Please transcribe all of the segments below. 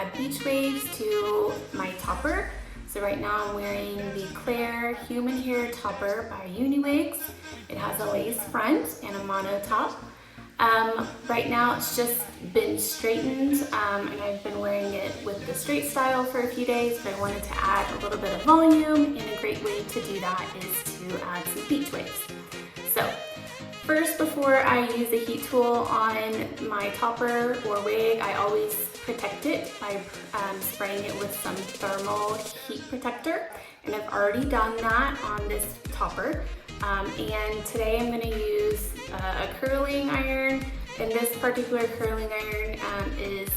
add beach waves to my topper. So right now I'm wearing the Claire Human Hair Topper by UniWigs. It has a lace front and a mono top. Right now it's just been straightened and I've been wearing it with the straight style for a few days, but I wanted to add a little bit of volume, and a great way to do that is to add some beach waves. So first, before I use the heat tool on my topper or wig, I always protect it by spraying it with some thermal heat protector, and I've already done that on this topper. And today I'm going to use a curling iron, and this particular curling iron is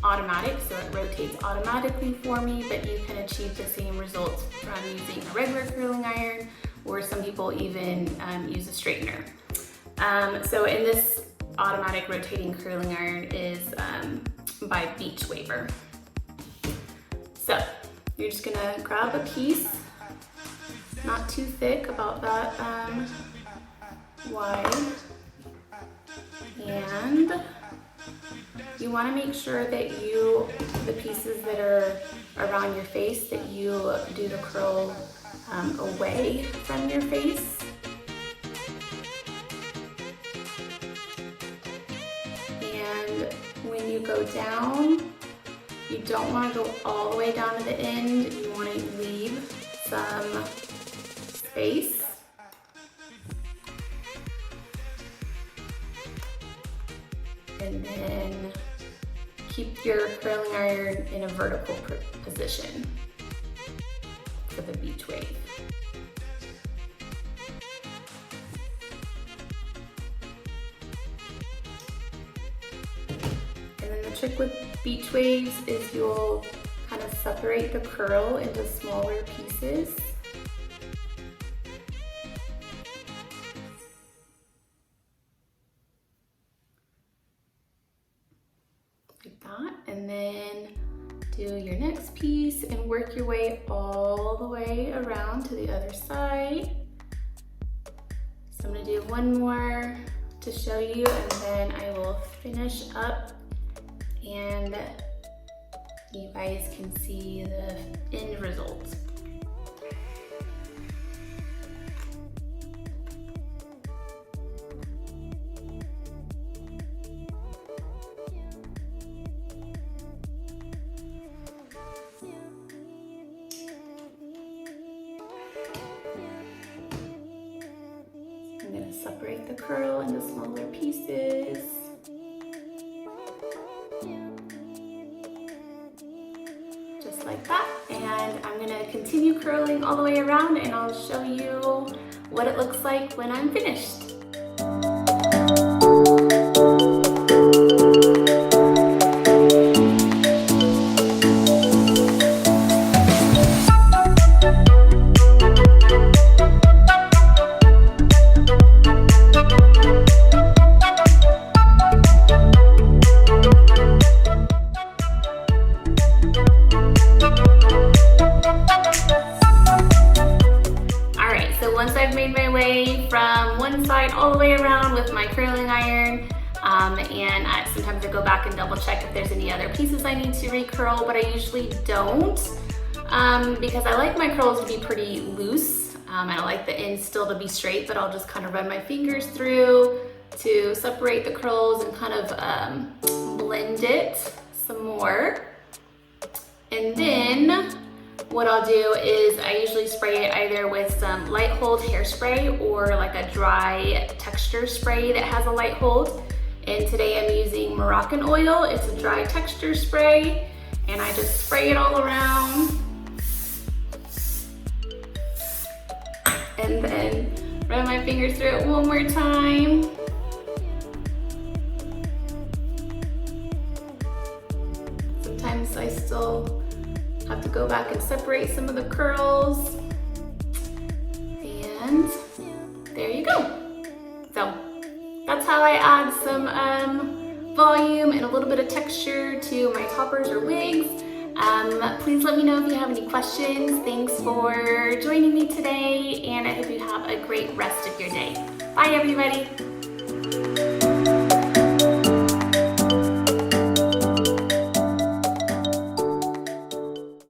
automatic, so it rotates automatically for me, but you can achieve the same results from using a regular curling iron, or some people even use a straightener. So in this automatic rotating curling iron is by Beach Waver. So you're just gonna grab a piece, not too thick, about that wide, and you want to make sure that the pieces that are around your face, that you do the curl away from your face. And when you go down, you don't want to go all the way down to the end. You want to leave some space. And then keep your curling iron in a vertical position for the beach wave. And then the trick with beach waves is you'll kind of separate the curl into smaller pieces. Like that, and then do your next piece and work your way all the way around to the other side. So I'm gonna do one more to show you, and then I will finish up and you guys can see the end result. I'm going to separate the curl into smaller pieces. Just like that. And I'm going to continue curling all the way around, and I'll show you what it looks like when I'm finished. Once I've made my way from one side all the way around with my curling iron, and sometimes I go back and double check if there's any other pieces I need to recurl, but I usually don't because I like my curls to be pretty loose. I like the ends still to be straight, but I'll just kind of run my fingers through to separate the curls and kind of blend it some more. And then what I'll do is I usually spray it either with some light hold hairspray or like a dry texture spray that has a light hold. And today I'm using Moroccan oil. It's a dry texture spray, and I just spray it all around. And then run my fingers through it one more time. Sometimes I still have to go back and separate some of the curls, and there you go. So that's how I add some volume and a little bit of texture to my toppers or wigs. Please let me know if you have any questions. Thanks for joining me today, and I hope you have a great rest of your day. Bye everybody.